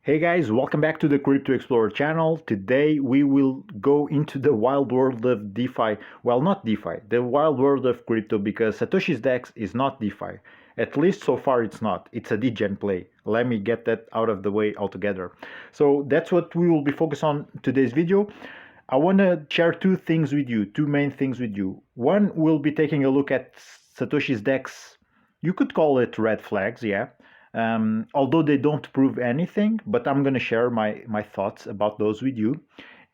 Hey guys, welcome back to the Crypto Explorer channel. Today we will go into the wild world of DeFi. Well, not DeFi, the wild world of crypto, because SatoshiDEX is not DeFi. At least so far it's not. It's a degen play. Let me get that out of the way altogether. So that's what we will be focused on today's video. I want to share two main things with you. One, we'll be taking a look at SatoshiDEX. You could call it red flags, yeah. Although they don't prove anything, but I'm going to share my thoughts about those with you.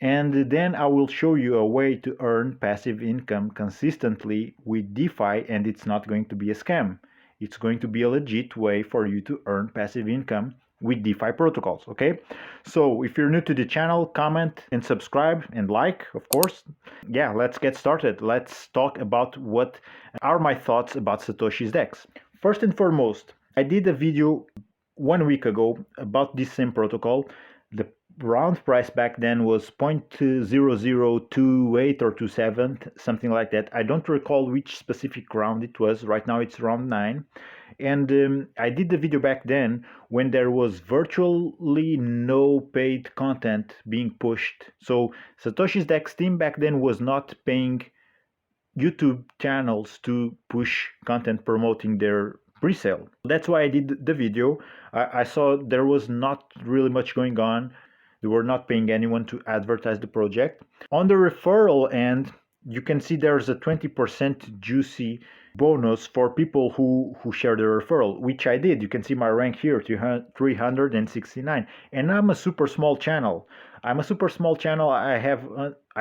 And then I will show you a way to earn passive income consistently with DeFi, and it's not going to be a scam. It's going to be a legit way for you to earn passive income with DeFi protocols, okay? So if you're new to the channel, comment and subscribe and like, of course. Yeah, let's get started. Let's talk about what are my thoughts about SatoshiDEX. First and foremost, I did a video 1 week ago about this same protocol. The round price back then was 0.0028 or 27, something like that. I don't recall which specific round it was. Right now it's round 9. And I did the video back then when there was virtually no paid content being pushed. So SatoshiDEX team back then was not paying YouTube channels to push content promoting their pre-sale. That's why I did the video. I saw there was not really much going on. They were not paying anyone to advertise the project. On the referral end, you can see there's a 20% juicy bonus for people who share the referral, which I did. You can see my rank here, 369. And I'm a super small channel. I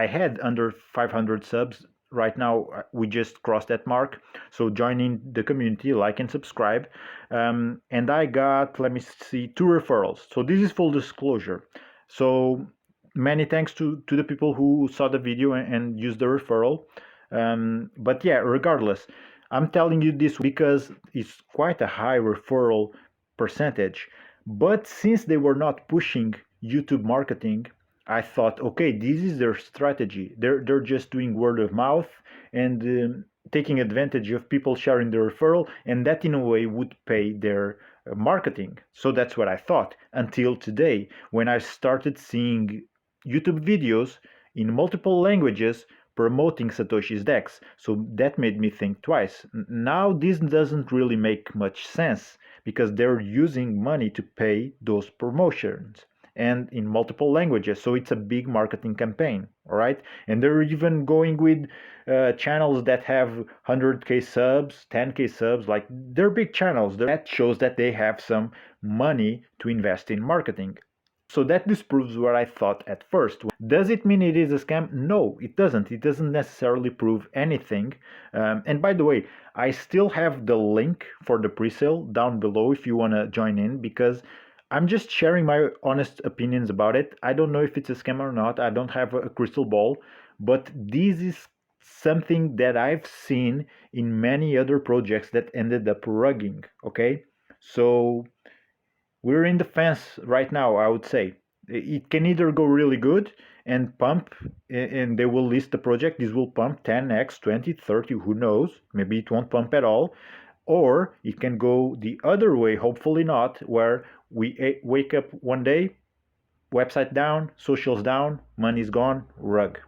had under 500 subs. Right now we just crossed that mark, so join in the community, like and subscribe. And I got, let me see, 2 referrals. So this is full disclosure. So many thanks to the people who saw the video and used the referral. But yeah, regardless, I'm telling you this because it's quite a high referral percentage. But since they were not pushing YouTube marketing, I thought, okay, this is their strategy. They're just doing word of mouth and taking advantage of people sharing the referral, and that in a way would pay their marketing. So that's what I thought until today, when I started seeing YouTube videos in multiple languages promoting SatoshiDEX. So that made me think twice. Now this doesn't really make much sense because they're using money to pay those promotions, and in multiple languages, so it's a big marketing campaign. All right, and they're even going with channels that have 100k subs, 10k subs. Like, they're big channels. That shows that they have some money to invest in marketing. So that disproves what I thought at first. Does it mean it is a scam? No, it doesn't. It doesn't necessarily prove anything. And by the way, I still have the link for the pre-sale down below if you want to join in, because I'm just sharing my honest opinions about it. I don't know if it's a scam or not. I don't have a crystal ball, but this is something that I've seen in many other projects that ended up rugging, okay? So we're in the fence right now, I would say. It can either go really good and pump, and they will list the project. This will pump 10x, 20, 30, who knows? Maybe it won't pump at all. Or it can go the other way, hopefully not, where we wake up one day, website down, socials down, money's gone, rug.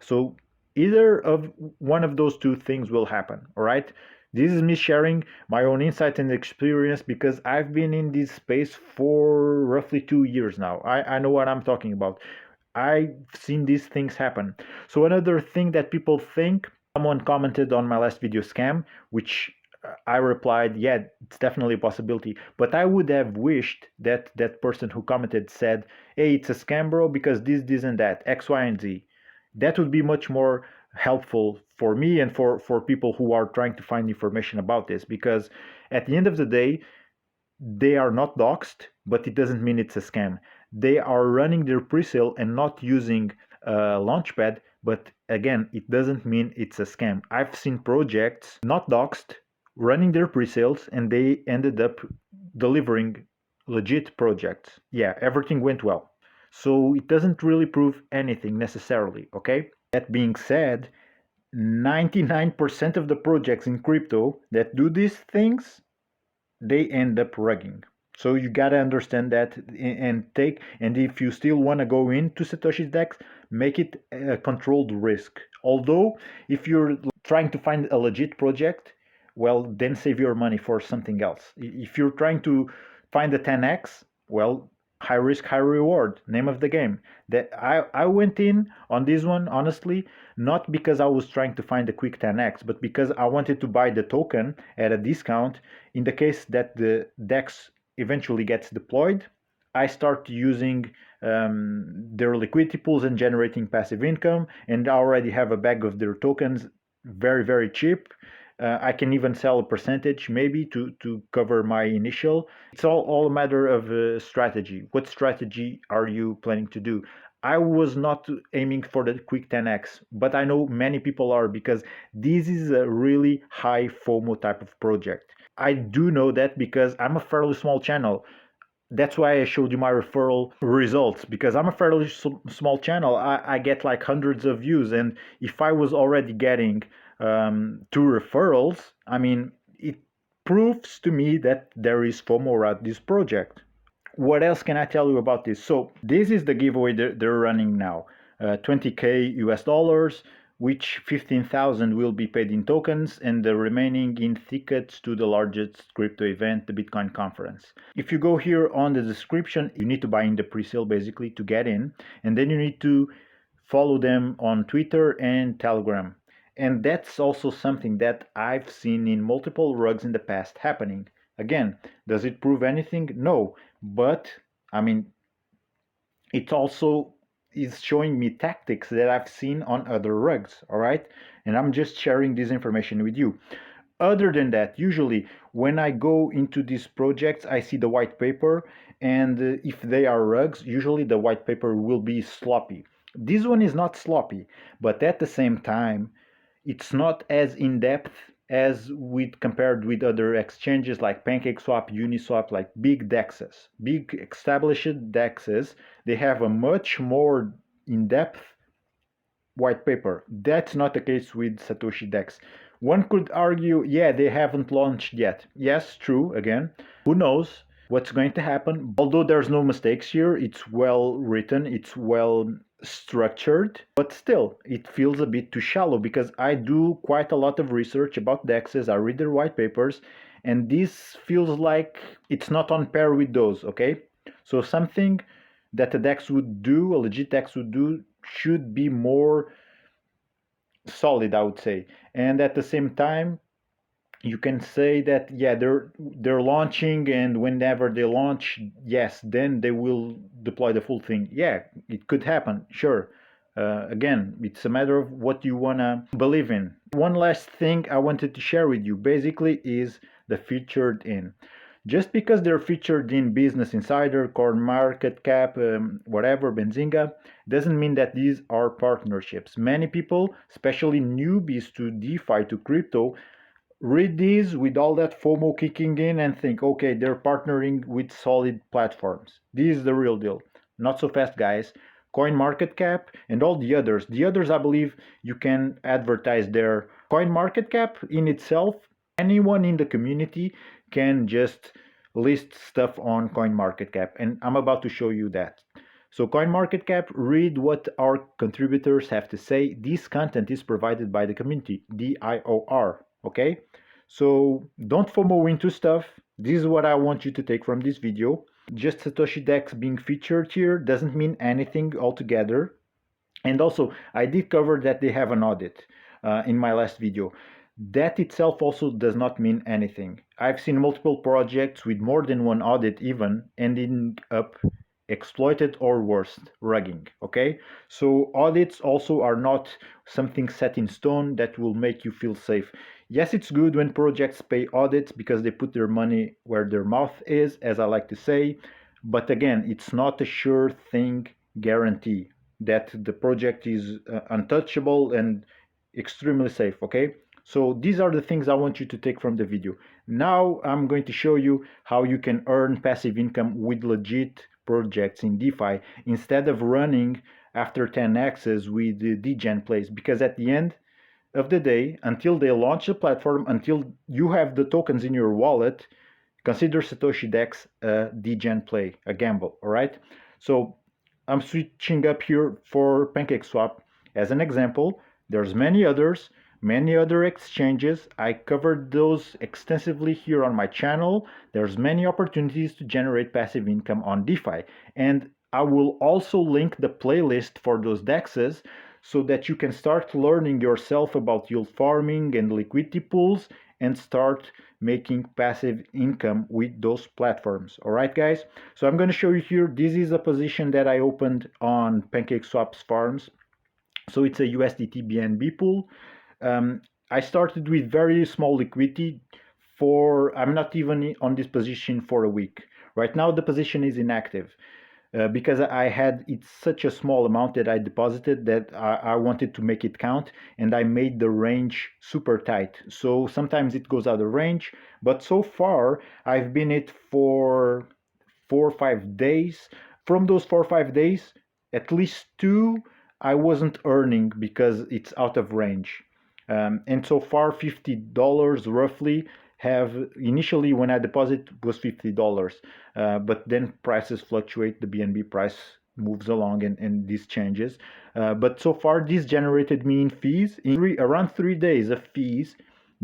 So either of one of those two things will happen, all right? This is me sharing my own insight and experience because I've been in this space for roughly 2 years now. I know what I'm talking about. I've seen these things happen. So another thing that people think, someone commented on my last video, scam, which I replied, yeah, it's definitely a possibility. But I would have wished that that person who commented said, hey, it's a scam, bro, because this, and that, X, Y, and Z. That would be much more helpful for me and for people who are trying to find information about this. Because at the end of the day, they are not doxed, but it doesn't mean it's a scam. They are running their pre-sale and not using Launchpad, but again, it doesn't mean it's a scam. I've seen projects not doxed running their pre-sales, and they ended up delivering legit projects. Yeah, everything went well. So it doesn't really prove anything necessarily, okay? That being said, 99% of the projects in crypto that do these things, they end up rugging. So you gotta understand that and if you still want to go into SatoshiDEX, make it a controlled risk. Although if you're trying to find a legit project, well, then save your money for something else. If you're trying to find a 10x, well, high risk, high reward, name of the game. That I went in on this one honestly, not because I was trying to find a quick 10x, but because I wanted to buy the token at a discount in the case that the DEX eventually gets deployed. I start using their liquidity pools and generating passive income, and I already have a bag of their tokens very, very cheap. I can even sell a percentage maybe to cover my initial. It's all a matter of strategy. What strategy are you planning to do? I was not aiming for the quick 10x, but I know many people are because this is a really high FOMO type of project. I do know that because I'm a fairly small channel. That's why I showed you my referral results because I'm a fairly small channel. I get like hundreds of views, and if I was already getting two referrals, I mean, it proves to me that there is FOMO at this project. What else can I tell you about this? So this is the giveaway they're running now. 20k US dollars, which 15,000 will be paid in tokens and the remaining in tickets to the largest crypto event, the Bitcoin conference. If you go here on the description, you need to buy in the pre-sale basically to get in, and then you need to follow them on Twitter and Telegram. And that's also something that I've seen in multiple rugs in the past happening. Again, does it prove anything? No. But, I mean, it also is showing me tactics that I've seen on other rugs, all right? And I'm just sharing this information with you. Other than that, usually when I go into these projects, I see the white paper, and if they are rugs, usually the white paper will be sloppy. This one is not sloppy, but at the same time, it's not as in depth as with compared with other exchanges like PancakeSwap, Uniswap, like big dexes, big established dexes. They have a much more in depth white paper. That's not the case with SatoshiDEX. One could argue, yeah, they haven't launched yet. Yes, true, again. Who knows what's going to happen? Although there's no mistakes here, it's well written, it's well structured, but still, it feels a bit too shallow because I do quite a lot of research about DEXs, I read their white papers, and this feels like it's not on par with those, okay? So something that a DEX would do, a legit DEX would do, should be more solid, I would say. And at the same time, you can say that yeah, they're launching, and whenever they launch, yes, then they will deploy the full thing. Yeah, it could happen, sure. Again, it's a matter of what you wanna believe in. One last thing I wanted to share with you basically is the featured in. Just because they're featured in Business Insider, Core Market Cap, whatever, Benzinga, doesn't mean that these are partnerships. Many people, especially newbies to DeFi, to crypto, read these with all that FOMO kicking in and think, okay, they're partnering with solid platforms. This is the real deal. Not so fast, guys. CoinMarketCap and all the others. The others, I believe, you can advertise there. CoinMarketCap in itself, anyone in the community can just list stuff on CoinMarketCap, and I'm about to show you that. So CoinMarketCap, read what our contributors have to say. This content is provided by the community, DIOR, okay? So don't FOMO into stuff. This is what I want you to take from this video. Just SatoshiDEX being featured here doesn't mean anything altogether. And also, I did cover that they have an audit in my last video. That itself also does not mean anything. I've seen multiple projects with more than one audit even ending up exploited or worse, rugging, okay? So audits also are not something set in stone that will make you feel safe. Yes, it's good when projects pay audits because they put their money where their mouth is, as I like to say, but again, it's not a sure thing guarantee that the project is untouchable and extremely safe, okay? So these are the things I want you to take from the video. Now I'm going to show you how you can earn passive income with legit projects in DeFi instead of running after 10x's with the degen plays, because at the end of the day, until they launch the platform, until you have the tokens in your wallet, consider SatoshiDEX a degen play, a gamble, all right? So I'm switching up here for PancakeSwap as an example. There's many others, many other exchanges. I covered those extensively here on my channel. There's many opportunities to generate passive income on DeFi. And I will also link the playlist for those DEXs so that you can start learning yourself about yield farming and liquidity pools and start making passive income with those platforms. All right, guys? So I'm going to show you here. This is a position that I opened on PancakeSwap's farms. So it's a USDT BNB pool. I started with very small liquidity I'm not even on this position for a week. Right now the position is inactive. Because it's such a small amount that I deposited that I wanted to make it count, and I made the range super tight. So sometimes it goes out of range, but so far I've been it for 4 or 5 days. From those 4 or 5 days, at least 2 I wasn't earning because it's out of range. And so far $50 roughly have initially when I deposit was $50, but then prices fluctuate, the BNB price moves along and this changes. But so far this generated me in fees, around 3 days of fees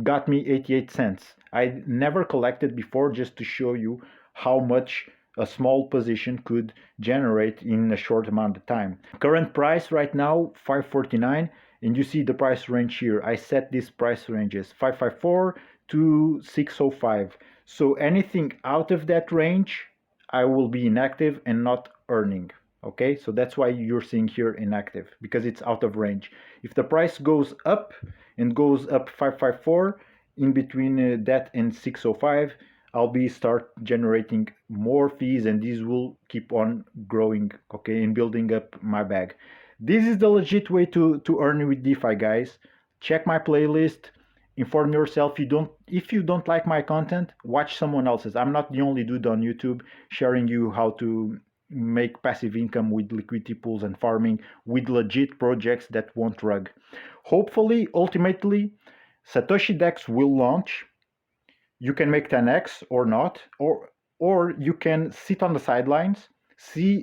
got me 88 cents. I never collected before, just to show you how much a small position could generate in a short amount of time. Current price right now 549, and you see the price range here. I set these price ranges 554 to 605. So anything out of that range I will be inactive and not earning. Okay, so that's why you're seeing here inactive, because it's out of range. If the price goes up and goes up 554 in between that and 605, I'll be start generating more fees, and these will keep on growing, okay, and building up my bag. This is the legit way to earn with DeFi, guys. Check my playlist, inform yourself. If you don't like my content, watch someone else's. I'm not the only dude on YouTube sharing you how to make passive income with liquidity pools and farming with legit projects that won't rug. Hopefully, ultimately, SatoshiDEX will launch. You can make 10x or not, or you can sit on the sidelines,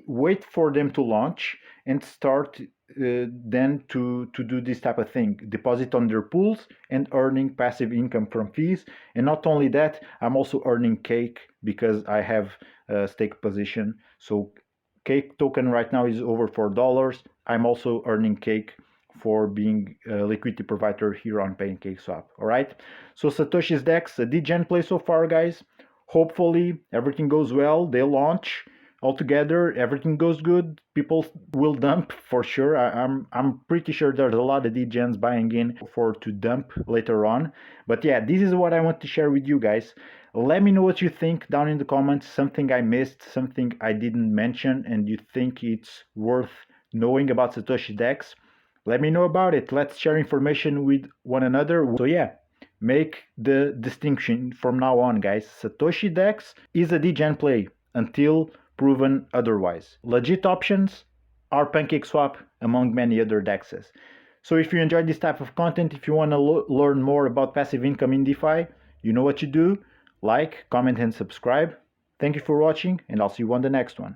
wait for them to launch, and start then to do this type of thing, deposit on their pools and earning passive income from fees. And not only that, I'm also earning cake because I have a stake position. So cake token right now is over $4. I'm also earning cake for being a liquidity provider here on PancakeSwap. All right, so Satoshi's DEX, a degen play so far, guys. Hopefully everything goes well, they launch altogether, everything goes good, people will dump for sure. I'm pretty sure there's a lot of degens buying in to dump later on. But yeah, this is what I want to share with you guys. Let me know what you think down in the comments, something I missed, something I didn't mention and you think it's worth knowing about SatoshiDEX. Let me know about it. Let's share information with one another. So yeah, make the distinction from now on, guys. SatoshiDEX is a degen play until proven otherwise. Legit options are PancakeSwap among many other DEXs. So if you enjoyed this type of content, if you want to learn more about passive income in DeFi, you know what you do. Like, comment and subscribe. Thank you for watching, and I'll see you on the next one.